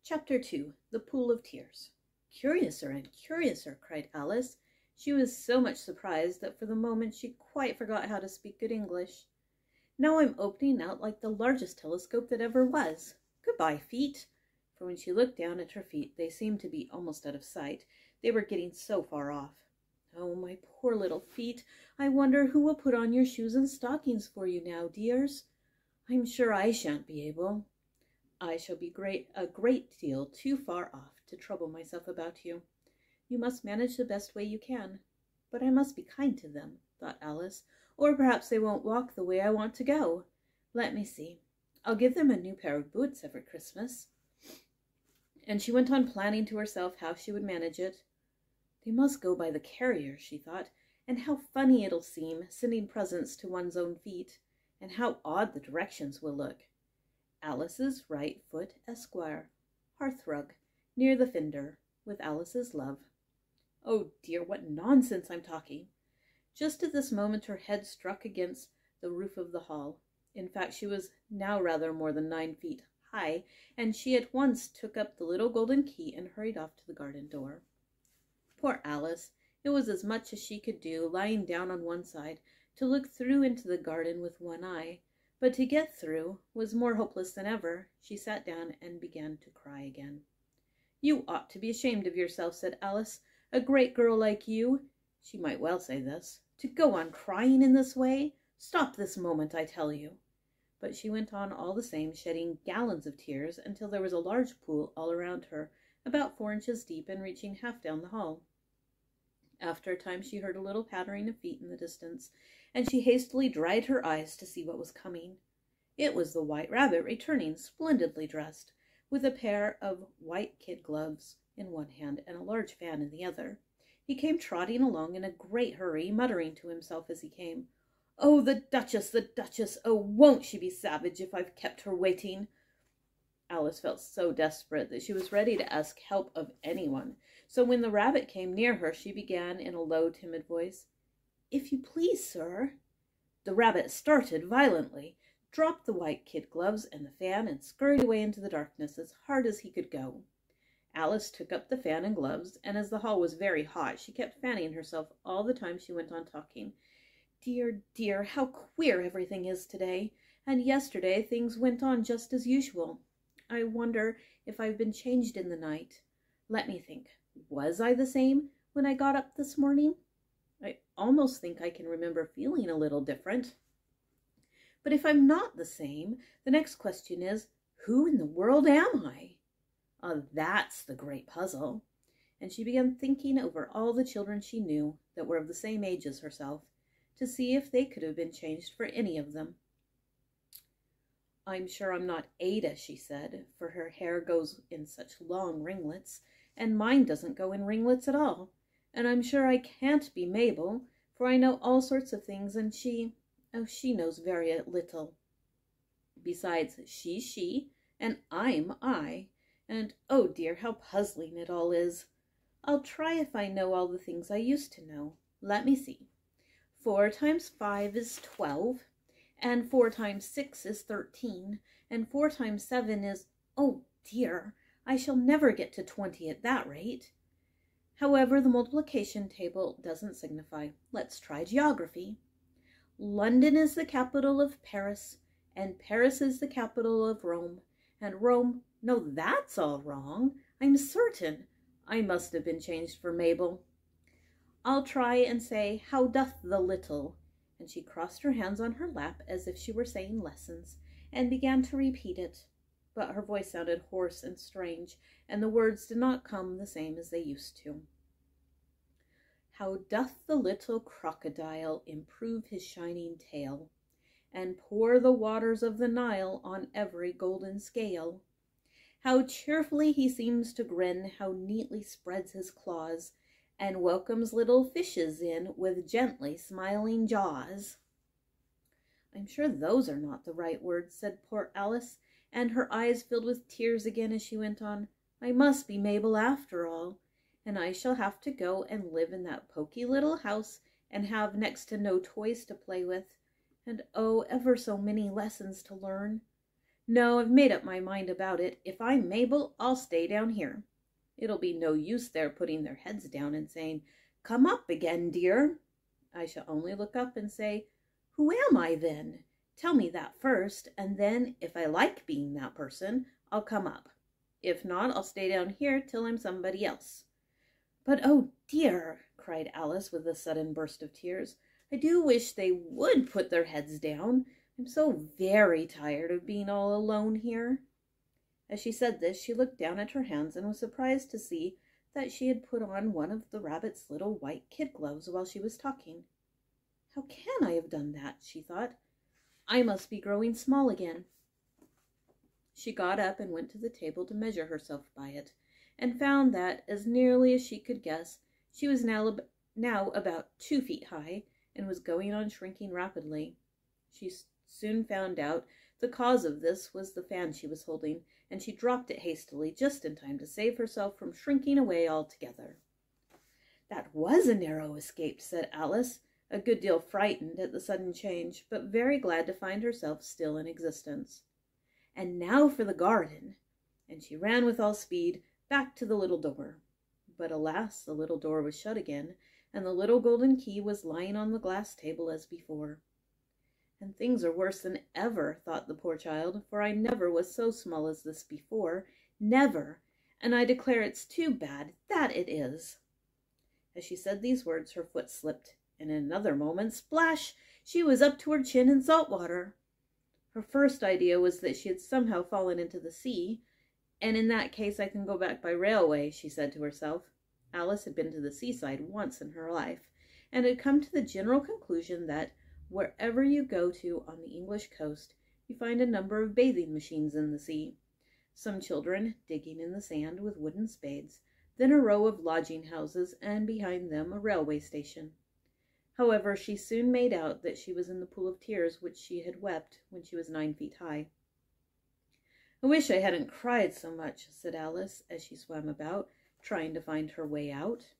Chapter 2. The Pool of Tears. "Curiouser and curiouser," cried Alice. She was so much surprised that for the moment she quite forgot how to speak good English. "Now I'm opening out like the largest telescope that ever was. Goodbye, feet." For when she looked down at her feet, they seemed to be almost out of sight. They were getting so far off. "Oh, my poor little feet. I wonder who will put on your shoes and stockings for you now, dears. I'm sure I shan't be able. I shall be a great deal too far off to trouble myself about you. You must manage the best way you can. But I must be kind to them," thought Alice, "or perhaps they won't walk the way I want to go. Let me see. I'll give them a new pair of boots every Christmas." And she went on planning to herself how she would manage it. "They must go by the carrier," she thought, "and how funny it'll seem, sending presents to one's own feet, and how odd the directions will look. Alice's right foot, Esquire, hearthrug, near the fender, with Alice's love. Oh dear, what nonsense I'm talking." Just at this moment her head struck against the roof of the hall. In fact, she was now rather more than 9 feet high, and she at once took up the little golden key and hurried off to the garden door. Poor Alice! It was as much as she could do, lying down on one side, to look through into the garden with one eye. But to get through was more hopeless than ever. She sat down and began to cry again. "You ought to be ashamed of yourself," said Alice. "A great girl like you," she might well say this, "to go on crying in this way. Stop this moment, I tell you." But she went on all the same, shedding gallons of tears until there was a large pool all around her, about 4 inches deep and reaching half down the hall. After a time she heard a little pattering of feet in the distance, and she hastily dried her eyes to see what was coming. It was the White Rabbit returning, splendidly dressed, with a pair of white kid gloves in one hand and a large fan in the other. He came trotting along in a great hurry, muttering to himself as he came, "Oh, the Duchess, the Duchess! Oh, won't she be savage if I've kept her waiting?" Alice felt so desperate that she was ready to ask help of anyone. So when the rabbit came near her, she began in a low, timid voice, "If you please, sir." The rabbit started violently, dropped the white kid gloves and the fan, and scurried away into the darkness as hard as he could go. Alice took up the fan and gloves, and as the hall was very hot, she kept fanning herself all the time she went on talking. "Dear, dear, how queer everything is today, and yesterday things went on just as usual. I wonder if I've been changed in the night. Let me think. Was I the same when I got up this morning? I almost think I can remember feeling a little different. But if I'm not the same, the next question is, who in the world am I? That's the great puzzle." And she began thinking over all the children she knew that were of the same age as herself, to see if they could have been changed for any of them. "I'm sure I'm not Ada," she said, "for her hair goes in such long ringlets, and mine doesn't go in ringlets at all. And I'm sure I can't be Mabel, for I know all sorts of things, and she knows very little. Besides, she's she, and I'm I, and oh dear, how puzzling it all is. I'll try if I know all the things I used to know. Let me see. 4 times 5 is 12, and 4 times 6 is 13, and 4 times 7 is, oh dear, I shall never get to 20 at that rate. However, the multiplication table doesn't signify. Let's try geography. London is the capital of Paris, and Paris is the capital of Rome, and Rome, no, that's all wrong. I'm certain I must have been changed for Mabel. I'll try and say, how doth the little," and she crossed her hands on her lap as if she were saying lessons, and began to repeat it. But her voice sounded hoarse and strange, and the words did not come the same as they used to. "How doth the little crocodile improve his shining tail, and pour the waters of the Nile on every golden scale? How cheerfully he seems to grin, how neatly spreads his claws, and welcomes little fishes in with gently smiling jaws." "I'm sure those are not the right words," said poor Alice, and her eyes filled with tears again as she went on. "I must be Mabel after all, and I shall have to go and live in that poky little house and have next to no toys to play with, and oh, ever so many lessons to learn. No, I've made up my mind about it. If I'm Mabel, I'll stay down here. It'll be no use their putting their heads down and saying, 'Come up again, dear.' I shall only look up and say, 'Who am I then? Tell me that first, and then, if I like being that person, I'll come up. If not, I'll stay down here till I'm somebody else.' But, oh dear," cried Alice with a sudden burst of tears, "I do wish they would put their heads down. I'm so very tired of being all alone here." As she said this, she looked down at her hands and was surprised to see that she had put on one of the rabbit's little white kid gloves while she was talking. "How can I have done that?" she thought. "I must be growing small again." She got up and went to the table to measure herself by it, and found that, as nearly as she could guess, she was now about 2 feet high, and was going on shrinking rapidly. She soon found out the cause of this was the fan she was holding, and she dropped it hastily, just in time to save herself from shrinking away altogether. "That was a narrow escape," said Alice, a good deal frightened at the sudden change, but very glad to find herself still in existence. "And now for the garden," and she ran with all speed back to the little door. But alas, the little door was shut again, and the little golden key was lying on the glass table as before. "And things are worse than ever," thought the poor child, "for I never was so small as this before, never, and I declare it's too bad, that it is." As she said these words, her foot slipped, and in another moment, splash, she was up to her chin in salt water. Her first idea was that she had somehow fallen into the sea, and in that case I can go back by railway, she said to herself. Alice had been to the seaside once in her life, and had come to the general conclusion that wherever you go to on the English coast, you find a number of bathing machines in the sea, some children digging in the sand with wooden spades, then a row of lodging houses, and behind them a railway station. However, she soon made out that she was in the pool of tears which she had wept when she was 9 feet high. "I wish I hadn't cried so much," said Alice, as she swam about, trying to find her way out.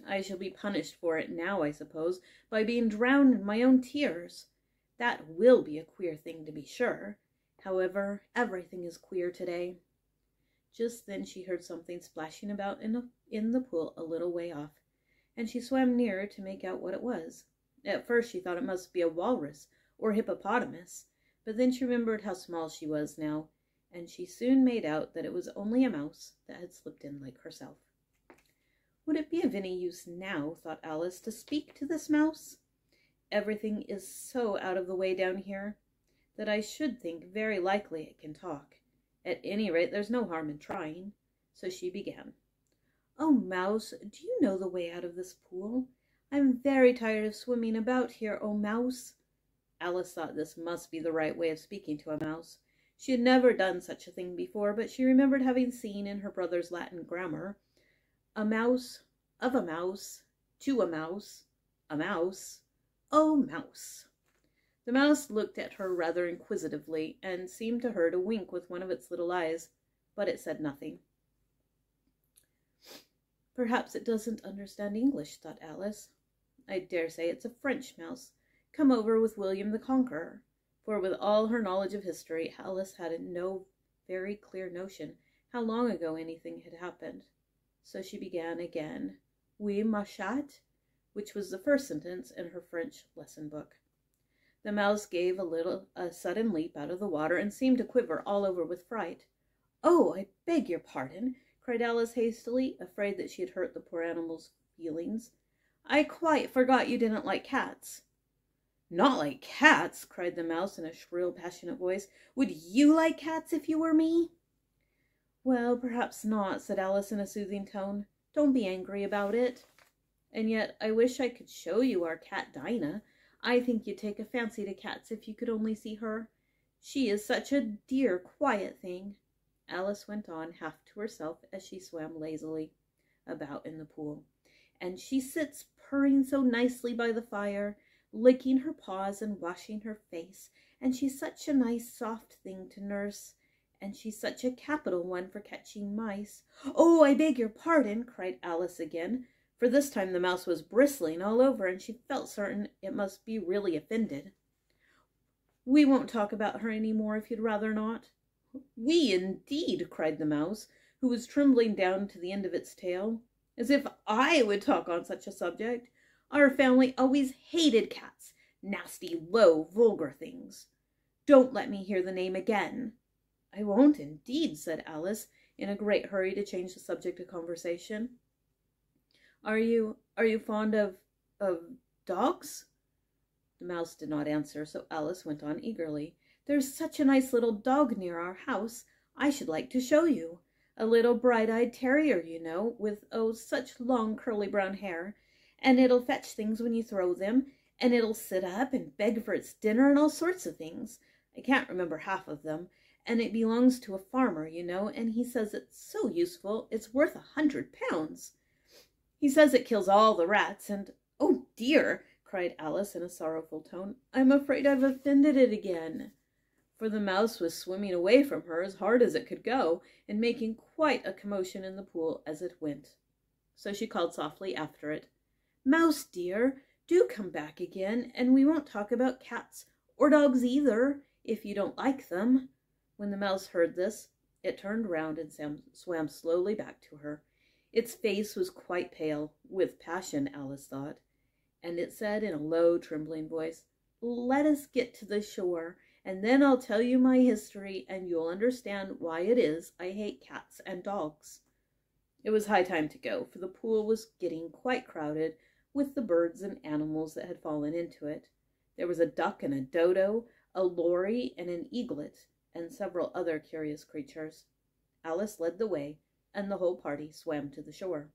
"I shall be punished for it now, I suppose, by being drowned in my own tears. That will be a queer thing, to be sure. However, everything is queer today." Just then she heard something splashing about in the pool a little way off, and she swam nearer to make out what it was. At first she thought it must be a walrus or hippopotamus, but then she remembered how small she was now, and she soon made out that it was only a mouse that had slipped in like herself. "Would it be of any use now," thought Alice, "to speak to this mouse? Everything is so out of the way down here that I should think very likely it can talk. At any rate, there's no harm in trying." So she began. "Oh, Mouse, do you know the way out of this pool? I'm very tired of swimming about here, oh, Mouse." Alice thought this must be the right way of speaking to a mouse. She had never done such a thing before, but she remembered having seen in her brother's Latin grammar, "A mouse, of a mouse, to a mouse, oh, mouse." The mouse looked at her rather inquisitively, and seemed to her to wink with one of its little eyes, but it said nothing. "Perhaps it doesn't understand English," thought Alice. "I dare say it's a French mouse, come over with William the Conqueror," for with all her knowledge of history, Alice had no very clear notion how long ago anything had happened. So she began again, "Oui, ma chatte," which was the first sentence in her French lesson book. The mouse gave a sudden leap out of the water, and seemed to quiver all over with fright. "Oh, I beg your pardon," cried Alice hastily, afraid that she had hurt the poor animal's feelings. "I quite forgot you didn't like cats." "Not like cats!" cried the mouse in a shrill, passionate voice. "Would you like cats if you were me?" "Well, perhaps not," said Alice in a soothing tone. "Don't be angry about it. And yet I wish I could show you our cat Dinah. I think you'd take a fancy to cats if you could only see her. She is such a dear, quiet thing," Alice went on, half to herself, as she swam lazily about in the pool. "And she sits purring so nicely by the fire, licking her paws and washing her face, and she's such a nice soft thing to nurse, and she's such a capital one for catching mice." "Oh, I beg your pardon," cried Alice again, for this time the mouse was bristling all over, and she felt certain it must be really offended. We won't talk about her any more if you'd rather not." "We, indeed!" cried the mouse, who was trembling down to the end of its tail. "As if I would talk on such a subject. Our family always hated cats. Nasty, low, vulgar things. Don't let me hear the name again." "I won't, indeed," said Alice, in a great hurry to change the subject of conversation. Are you fond of dogs?" The mouse did not answer, so Alice went on eagerly. "There's such a nice little dog near our house. I should like to show you. A little bright-eyed terrier, you know, with, oh, such long curly brown hair. And it'll fetch things when you throw them, and it'll sit up and beg for its dinner and all sorts of things. I can't remember half of them. And it belongs to a farmer, you know, and he says it's so useful it's worth £100. He says it kills all the rats, and—" "Oh, dear!" cried Alice in a sorrowful tone. "I'm afraid I've offended it again." For the mouse was swimming away from her as hard as it could go, and making quite a commotion in the pool as it went. So she called softly after it, "Mouse dear, do come back again, and we won't talk about cats, or dogs either, if you don't like them." When the mouse heard this, it turned round and swam slowly back to her. Its face was quite pale, with passion, Alice thought, and it said in a low, trembling voice, "Let us get to the shore, and then I'll tell you my history, and you'll understand why it is I hate cats and dogs." It was high time to go, for the pool was getting quite crowded with the birds and animals that had fallen into it. There was a duck and a dodo, a lory and an eaglet, and several other curious creatures. Alice led the way, and the whole party swam to the shore.